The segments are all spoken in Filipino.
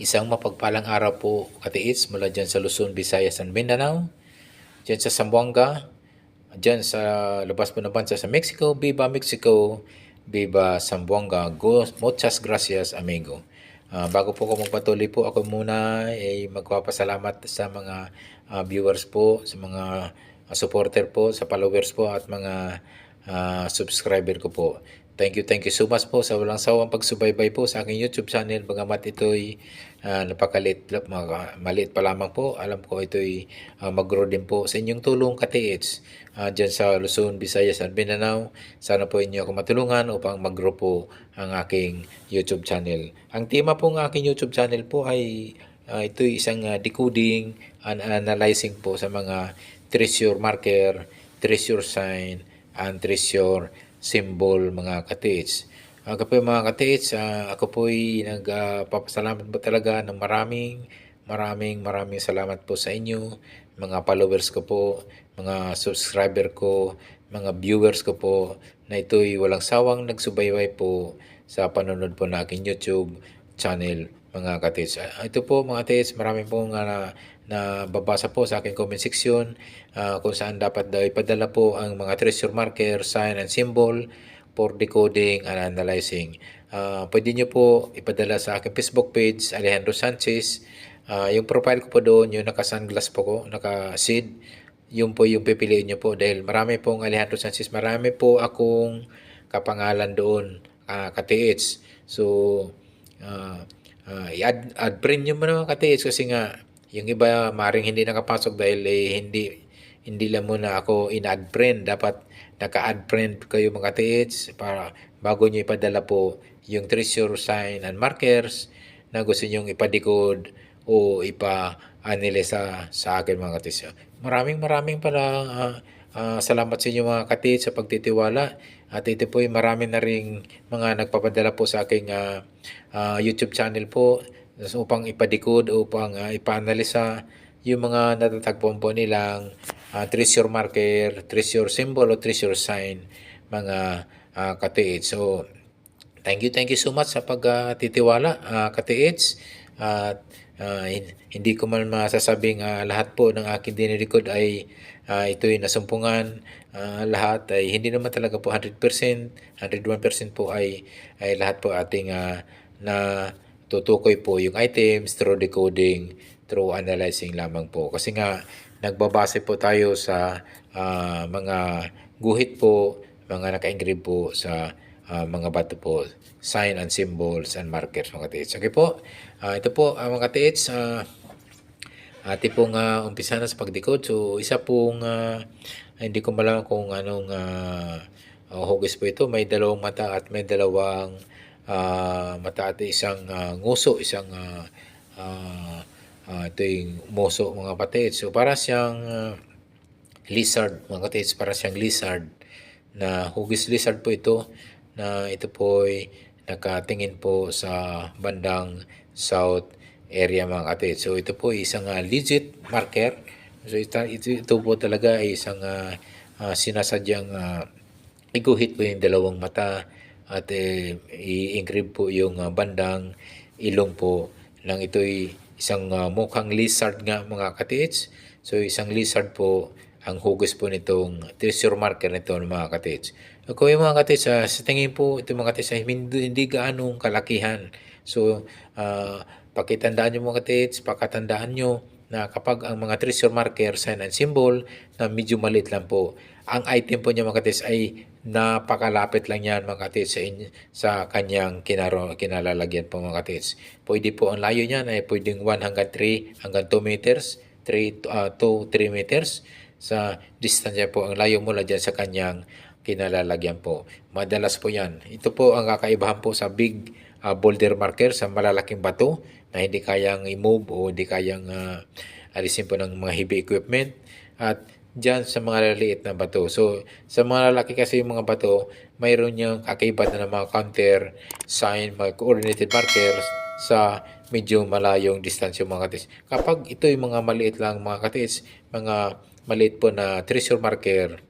Isang mapagpalang araw po, katiits, mula dyan sa Luzon, Visayas, and Mindanao, dyan sa Zamboanga, dyan sa labas po ng bansa sa Mexico, Viva Mexico, Viva Zamboanga, go, muchas gracias amigo. Bago po ako magpatuloy po, ako muna ay magpapasalamat sa mga viewers po, sa mga supporter po, sa followers po at mga subscriber ko po. Thank you so much po sa walang sawang pagsubaybay po sa aking YouTube channel. Bagamat ito'y napakalit, maliit pa lamang po. Alam ko ito'y mag-grow din po sa inyong tulong katiits dyan sa Luzon, Visayas at Mindanao. Sana po inyo ako matulungan upang mag-grow po ang aking YouTube channel. Ang tema po ng aking YouTube channel po ay ito'y isang decoding and analyzing po sa mga treasure marker, treasure sign, and treasure symbol mga katiits. Ako po mga katiits, ako po'y nagpapasalamat po talaga ng maraming salamat po sa inyo, mga followers ko po, mga subscriber ko, mga viewers ko po, na ito'y walang sawang nagsubaybay po sa panonood po na aking YouTube channel mga katiits. Ito po mga katiits, marami pong na babasa po sa aking comment section kung saan dapat daw ipadala po ang mga treasure marker, sign and symbol for decoding and analyzing. Pwede nyo po ipadala sa aking Facebook page, Alejandro Sanchez. Yung profile ko po doon, yung naka-sunglass po ko, naka-seed, yun po yung pipiliin nyo po dahil marami pong Alejandro Sanchez, marami po akong kapangalan doon, katiits. So, i-add friend nyo mo naman katiits kasi nga yung iba maring hindi nakapasok dahil hindi lang muna ako in-add friend. Dapat naka-add friend kayo mga katiits para bago nyo ipadala po yung treasure sign and markers na gusto nyo ipadikod o ipa-analyze sa akin mga katiits. Maraming pala salamat sa inyo mga katiits sa pagtitiwala. At ito po ay marami na ring mga nagpapadala po sa aking YouTube channel po upang ipadikod, upang ipa-analisa yung mga natatagpuan po nilang treasure marker, treasure symbol o treasure sign mga katiits. So, thank you so much sa pagtitiwala katiits. At hindi ko man masasabing lahat po ng aking dinirikod ay ito'y nasumpungan. Lahat ay hindi naman talaga po 100%, 101% po ay lahat po ating na tutukoy po yung items through decoding, through analyzing lamang po. Kasi nga nagbabase po tayo sa mga guhit po, mga naka-engrave po sa mga bato po, sign and symbols and markers mga katiits. Okay po, ito po mga katiits, ating pong umpisa na sa pagdecode. So isa pong hindi ko malaman kung anong hugis po ito. May dalawang mata at may dalawang mata at isang nguso, isang ito yung muso mga katiits. So para siyang lizard mga katiits, para siyang lizard na hugis lizard po ito, na ito po ay nakatingin po sa bandang south area mga katiits. So ito po ay isang legit marker. So ito po talaga ay isang sinasadyang iguhit po yung dalawang mata at i-engrave po yung bandang ilong po ng ito'y isang mukhang lizard nga mga katiits. So isang lizard po ang hugis po nitong treasure marker nito mga katiits. Kung yung mga katiits, sa tingin po ito mga katiits ay hindi gaanong kalakihan. So pakitandaan nyo mga katiits, pakatandaan nyo na kapag ang mga treasure marker, sign and symbol na medyo maliit lang po, ang item po niya mga katiits ay napakalapit lang yan mga katiits sa kanyang kinalalagyan po mga katiits. Pwede po ang layo niyan ay pwedeng 1 hanggang 3 hanggang 2 meters, 3 to 3 meters sa distansya po ang layo mula dyan sa kanyang kinalalagyan po. Madalas po yan. Ito po ang kakaibahan po sa big boulder marker, sa malalaking bato na hindi kayang i-move o hindi kayang alisin po ng mga heavy equipment. At dyan sa mga laliit na bato. So, sa mga lalaki kasi yung mga bato, mayroon yung kakaiba na ng mga counter sign, mga coordinated markers sa medyo malayong distansya mga katiits. Kapag ito yung mga maliit lang mga katiits, mga maliit po na treasure marker,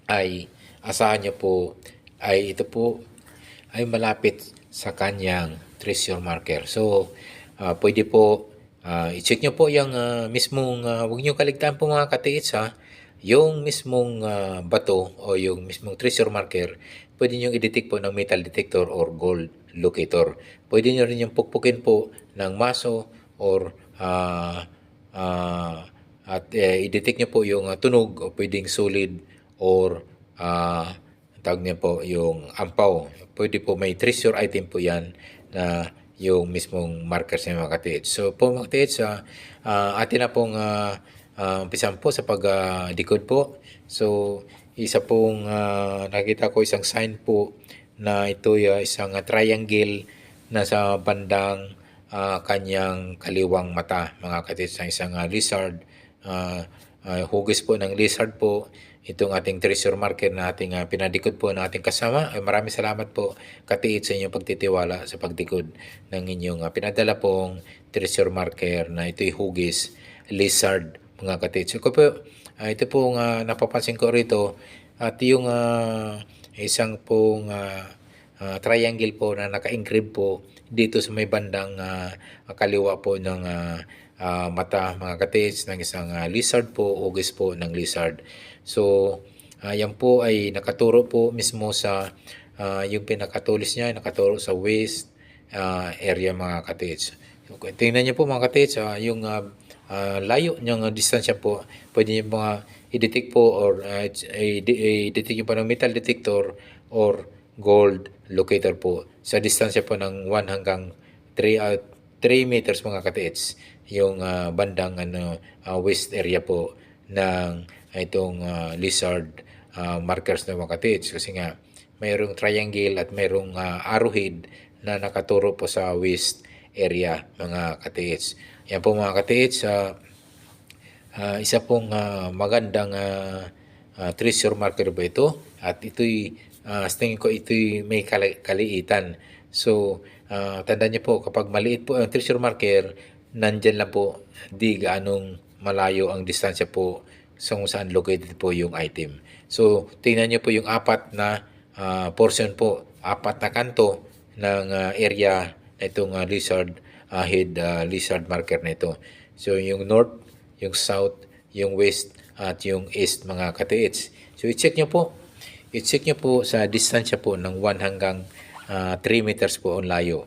ay asahan nyo po ay ito po ay malapit sa kanyang treasure marker. So, pwede po i-check nyo po yung mismong, huwag nyo kaligtaan po mga katiits ha, yung mismong bato o yung mismong treasure marker, pwede nyo i-detect po ng metal detector or gold locator. Pwede nyo rin yung pukpukin po ng maso or at i-detect nyo po yung tunog o pwedeng solid or tawag niya po yung ampaw. Pwede po may treasure item po yan na yung mismong markers ng mga katiits. So po mga katiits, atin na pong umpisan po sa pag-decode po. So isa pong nakita ko isang sign po na ito isang triangle na sa bandang kanyang kaliwang mata mga katiits ng isang lizard. Hugis po ng lizard po itong ating treasure marker na ating pinadikod po ng ating kasama. Maraming salamat po katiit sa inyong pagtitiwala sa pagdikod ng inyong pinadala pong treasure marker na ito'y hugis lizard mga katiit. So ito pong napapansin ko rito at yung isang pong triangle po na naka-engrave po dito sa may bandang kaliwa po ng mata mga katiits ng isang lizard po, hugis po ng lizard. So, yan po ay nakaturo po mismo sa yung pinakatulis niya, nakaturo sa waist area mga katiits. So, tingnan niyo po mga katiits, yung layo niyang distansya po, pwede niyo mga i-detect po or i-detect niyo po ng metal detector or gold locator po sa distansya po ng 1 hanggang 3 meters mga katiits yung bandang waist area po ng itong lizard markers na mga katiits kasi nga mayroong triangle at mayroong arrowhead na nakaturo po sa waist area mga katiits. Yan po mga katiits, isa pong magandang treasure marker po ito at ito'y sa tingin ko ito'y may kaliitan. So, tandaan niyo po kapag maliit po ang treasure marker, nandyan lang po, di gaanong malayo ang distansya po kung saan located po yung item. So, tingnan niyo po yung apat na portion po, apat na kanto ng area na itong lizard head lizard marker na ito. So, yung north, yung south, yung west, at yung east mga katiits. So, i-check niyo po. I-check niyo po sa distansya po ng 1 hanggang 3 meters po ang layo.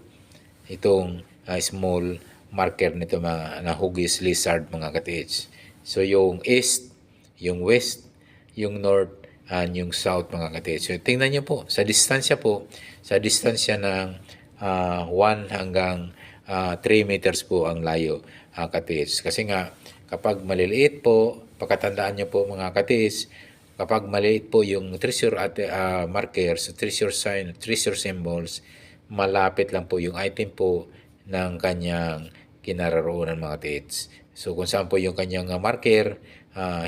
Itong small marker nito na hugis lizard mga katiits. So yung east, yung west, yung north, and yung south mga katiits. So tingnan niyo po, sa distansya ng 1 hanggang 3 meters po ang layo katiits. Kasi nga, kapag maliliit po, pagkatandaan niyo po mga katiits, kapag maliit po yung treasure at markers, treasure sign, treasure symbols, malapit lang po yung item po ng kanyang kinaroroonan mga katiits. So kung saan po yung kanyang marker,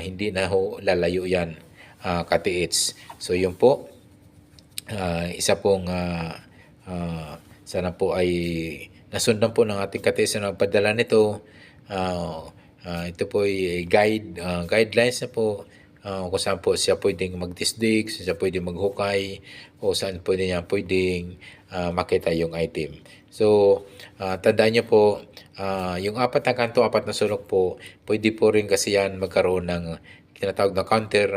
hindi na ho lalayo yan katiits. So yun po, isa pong sana po ay nasundan po ng ating katiits na nagpadala nito. Ito po ay guidelines na po kung saan po siya pwedeng magtisdig, siya pwedeng maghukay, o saan pwedeng makita yung item. So, tandaan niyo po, yung apat na kanto, apat na sulok po, pwede po rin kasi yan magkaroon ng tinatawag na counter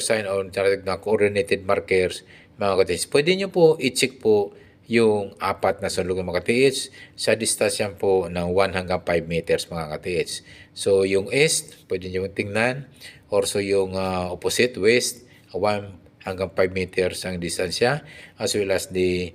sign o tinatawag na coordinated markers, mga katiits. Pwede niyo po i-check po yung apat na sulok ng mga katiits sa distansya po ng 1 hanggang 5 meters mga katiits. So, yung east, pwede nyo tingnan. Also, yung opposite, west, 1 hanggang 5 meters ang distansya. As well as the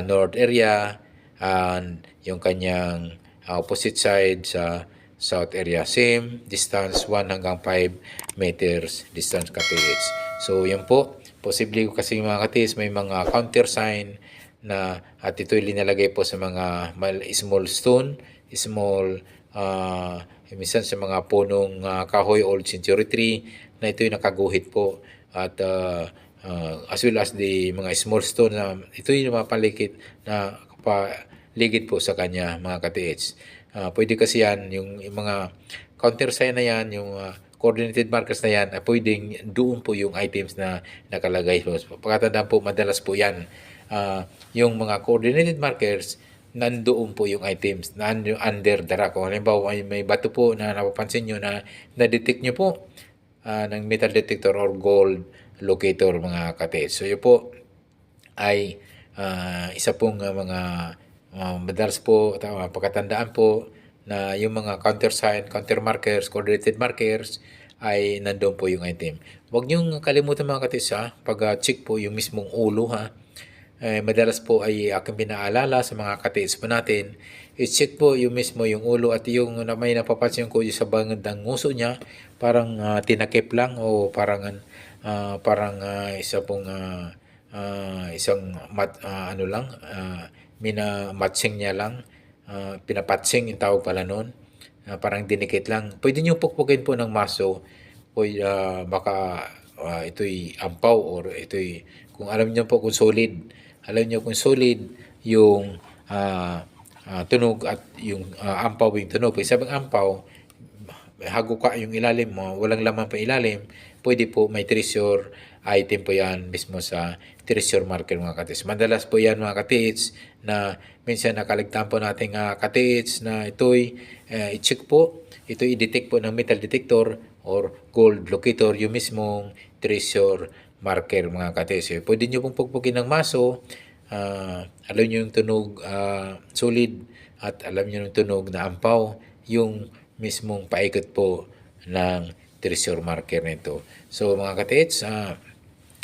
north area and yung kanyang opposite side sa south area. Same distance, 1 hanggang 5 meters distance katiits. So, yan po. Posible kasi mga katiits may mga counter sign na at ito'y linalagay po sa mga small stone, small minsan sa mga punong kahoy, old century tree na ito'y nakaguhit po at as well as the mga small stone na ito'y mapalikit na paligid po sa kanya mga katiits. Pwede kasi yan, yung mga counter sign na yan, yung coordinated markers na yan, pwedeng doon po yung items na nakalagay po. Pagkatandaan po, madalas po yan. Yung mga coordinated markers, nandoon po yung items na under the rack. Kung halimbawa may bato po na napapansin nyo na na-detect nyo po ng metal detector or gold locator mga katiits. So yun po ay isa pong mga madalas po pagkatandaan po na yung mga countersign, counter markers, coordinated markers ay nandoon po yung item. Huwag niyong kalimutan mga katiits pag-check po yung mismong ulo madalas po ay aking pinaalala sa mga katiits po natin, i-check po yung mismo yung ulo at yung may napapansin ko yung sa bandang nguso niya, parang tinakip lang o parang isa pong isang matching niya lang, pinapatsing yung tawag pala noon, parang dinikit lang. Pwede niyo pukpukin po ng maso, o baka ito'y ampaw or ito'y, kung alam niyo po kung solid, alam niyo kung solid yung tunog at yung ampaw yung tunog. Pag sabing ampaw, haguka yung ilalim mo, walang laman pa ilalim, pwede po may treasure item po yan mismo sa treasure marker mga katiits. Madalas po yan mga katiits na minsan nakaligtaan po nating katiits na ito'y i-check po, ito'y i-detect po ng metal detector or gold locator yung mismong treasure marker mga katiits. Pwede nyo pong pugpugin ng maso, alam nyo yung tunog solid at alam nyo yung tunog na ampaw, yung mismong paikot po ng treasure marker nito. So mga katiits,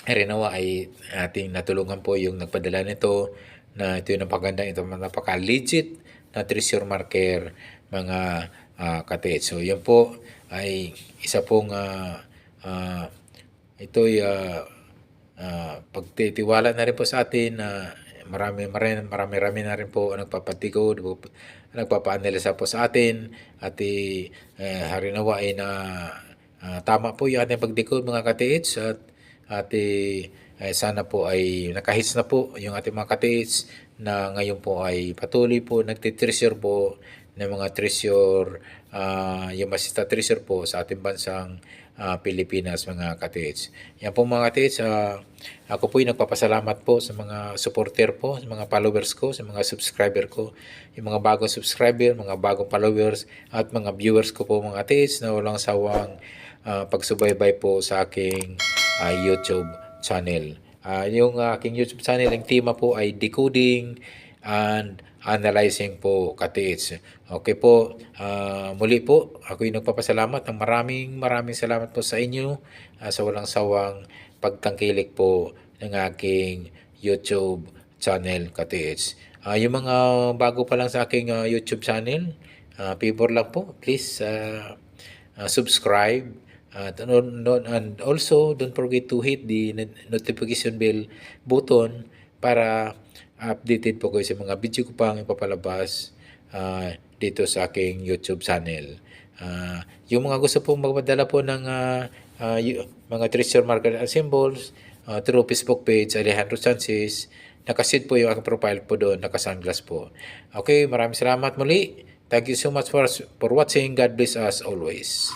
Rinawa ay ating natulungan po yung nagpadala nito na ito yung napaka-legit na treasure marker mga katiits. So yan po ay isa pong ito'y pagtitiwala na rin po sa atin na marami na rin po ang nagpapatikod, nagpapaanalisa po sa atin at harinawa ay na tama po yung ating pagdikod mga katiits at sana po ay nakahits na po yung ating mga katiits na ngayon po ay patuloy po nagtitreasure po ng mga treasure, yung masista treasure po sa ating bansang Pilipinas mga katiits. Yan po mga katiits, ako po ay nagpapasalamat po sa mga supporter po, sa mga followers ko, sa mga subscriber ko, yung mga bagong subscriber, mga bagong followers at mga viewers ko po mga katiits na walang sawang pagsubaybay po sa aking YouTube channel. Yung aking YouTube channel, ang tema po ay decoding and analyzing po katiits. Okay po, muli po, ako'y nagpapasalamat ng maraming salamat po sa inyo sa walang sawang pagtangkilik po ng aking YouTube channel katiits. Yung mga bago pa lang sa aking YouTube channel, favor lang po, please subscribe. And also, don't forget to hit the notification bell button para updated po kayo sa mga video ko pang ipapalabas dito sa aking YouTube channel. Yung mga gusto pong magpadala po ng mga treasure marker and symbols through Facebook page Alejandro Sanchez, nakasit po yung aking profile po doon, nakasunglass po. Okay, maraming salamat muli. Thank you so much for watching. God bless us always.